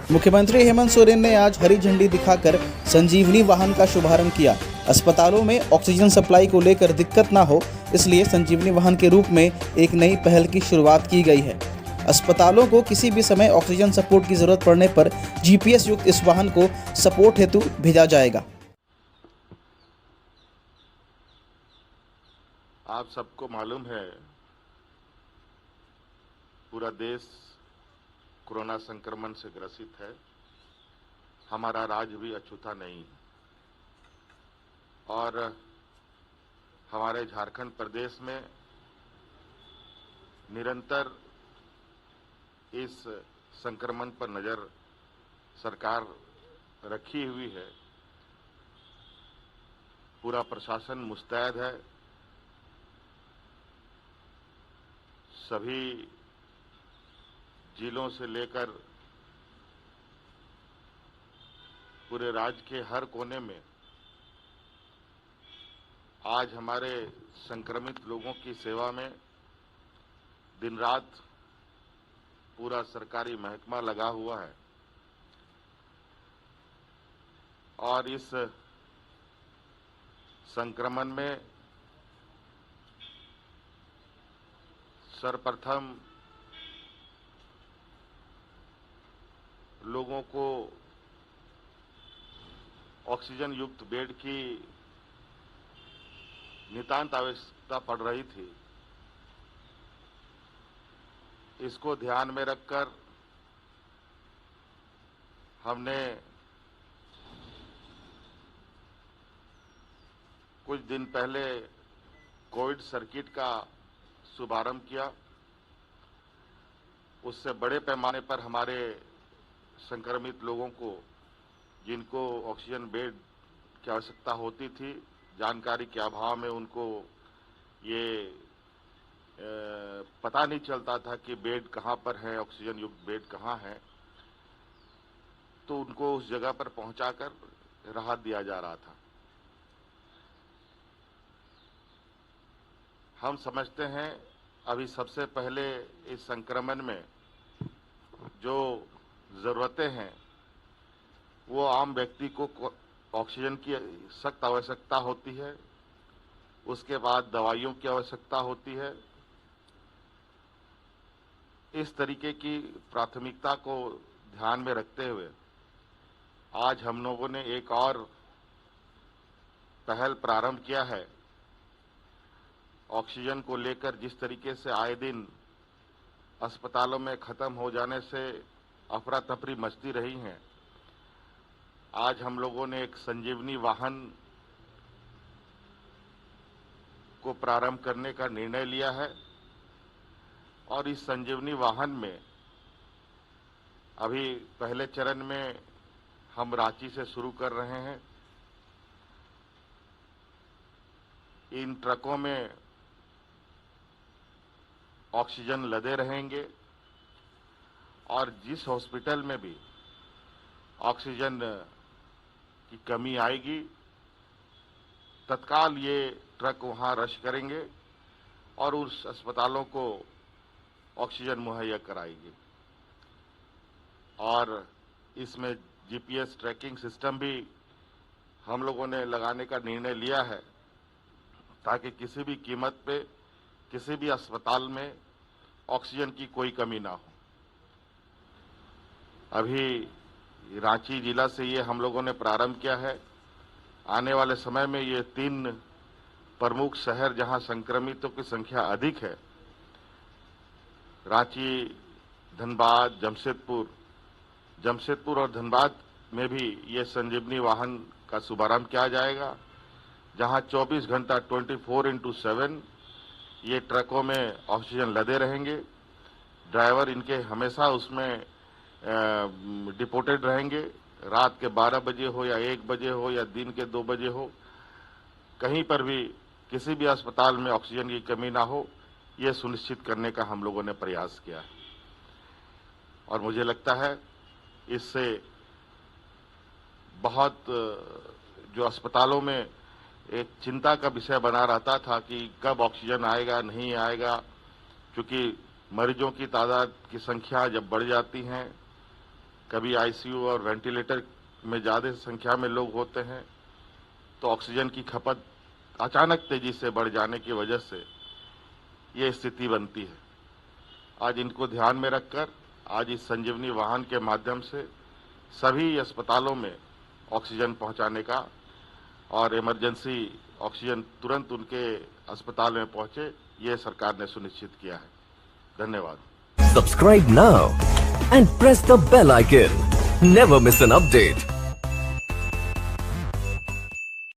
मुख्यमंत्री हेमंत सोरेन ने आज हरी झंडी दिखाकर संजीवनी वाहन का शुभारंभ किया। अस्पतालों में ऑक्सीजन सप्लाई को लेकर दिक्कत ना हो, इसलिए संजीवनी वाहन के रूप में एक नई पहल की शुरुआत की गई है। अस्पतालों को किसी भी समय ऑक्सीजन सपोर्ट की जरूरत पड़ने पर जीपीएस युक्त इस वाहन को सपोर्ट हेतु भेजा जाएगा। आप सबको मालूम है, पूरा देश कोरोना संक्रमण से ग्रसित है। हमारा राज्य भी अछूता नहीं है और हमारे झारखंड प्रदेश में निरंतर इस संक्रमण पर नजर सरकार रखी हुई है। पूरा प्रशासन मुस्तैद है। सभी जिलों से लेकर पूरे राज्य के हर कोने में आज हमारे संक्रमित लोगों की सेवा में दिन रात पूरा सरकारी महकमा लगा हुआ है और इस संक्रमण में सर्वप्रथम लोगों को ऑक्सीजन युक्त बेड की नितांत आवश्यकता पड़ रही थी। इसको ध्यान में रखकर हमने कुछ दिन पहले कोविड सर्किट का शुभारंभ किया। उससे बड़े पैमाने पर हमारे संक्रमित लोगों को, जिनको ऑक्सीजन बेड की आवश्यकता होती थी, जानकारी के अभाव में उनको ये पता नहीं चलता था कि बेड कहाँ पर है, ऑक्सीजन युक्त बेड कहाँ है, तो उनको उस जगह पर पहुंचाकर राहत दिया जा रहा था। हम समझते हैं अभी सबसे पहले इस संक्रमण में जो जरूरतें हैं वो आम व्यक्ति को ऑक्सीजन की सख्त आवश्यकता होती है। उसके बाद दवाइयों की आवश्यकता होती है। इस तरीके की प्राथमिकता को ध्यान में रखते हुए आज हम लोगों ने एक और पहल प्रारंभ किया है। ऑक्सीजन को लेकर जिस तरीके से आए दिन अस्पतालों में खत्म हो जाने से अफरा तफरी मचती रही हैं, आज हम लोगों ने एक संजीवनी वाहन को प्रारंभ करने का निर्णय लिया है और इस संजीवनी वाहन में अभी पहले चरण में हम रांची से शुरू कर रहे हैं। इन ट्रकों में ऑक्सीजन लदे रहेंगे और जिस हॉस्पिटल में भी ऑक्सीजन की कमी आएगी, तत्काल ये ट्रक वहां रश करेंगे और उस अस्पतालों को ऑक्सीजन मुहैया कराएगी। और इसमें जीपीएस ट्रैकिंग सिस्टम भी हम लोगों ने लगाने का निर्णय लिया है ताकि किसी भी कीमत पे किसी भी अस्पताल में ऑक्सीजन की कोई कमी ना हो। अभी रांची जिला से ये हम लोगों ने प्रारंभ किया है। आने वाले समय में ये 3 प्रमुख शहर जहां संक्रमितों की संख्या अधिक है, रांची, धनबाद, जमशेदपुर और धनबाद में भी ये संजीवनी वाहन का शुभारंभ किया जाएगा, जहां 24 घंटा 24/7 ये ट्रकों में ऑक्सीजन लदे रहेंगे। ड्राइवर इनके हमेशा उसमें डिपोटेड रहेंगे। रात के 12 बजे हो या 1 बजे हो या दिन के 2 बजे हो, कहीं पर भी किसी भी अस्पताल में ऑक्सीजन की कमी ना हो, ये सुनिश्चित करने का हम लोगों ने प्रयास किया है। और मुझे लगता है इससे बहुत जो अस्पतालों में एक चिंता का विषय बना रहता था कि कब ऑक्सीजन आएगा नहीं आएगा, क्योंकि मरीजों की तादाद की संख्या जब बढ़ जाती है कभी आईसीयू और वेंटिलेटर में ज़्यादा संख्या में लोग होते हैं तो ऑक्सीजन की खपत अचानक तेजी से बढ़ जाने की वजह से ये स्थिति बनती है। आज इनको ध्यान में रखकर आज इस संजीवनी वाहन के माध्यम से सभी अस्पतालों में ऑक्सीजन पहुंचाने का और इमरजेंसी ऑक्सीजन तुरंत उनके अस्पताल में पहुंचे, ये सरकार ने सुनिश्चित किया है। धन्यवाद। Subscribe now and press the bell icon. Never miss an update.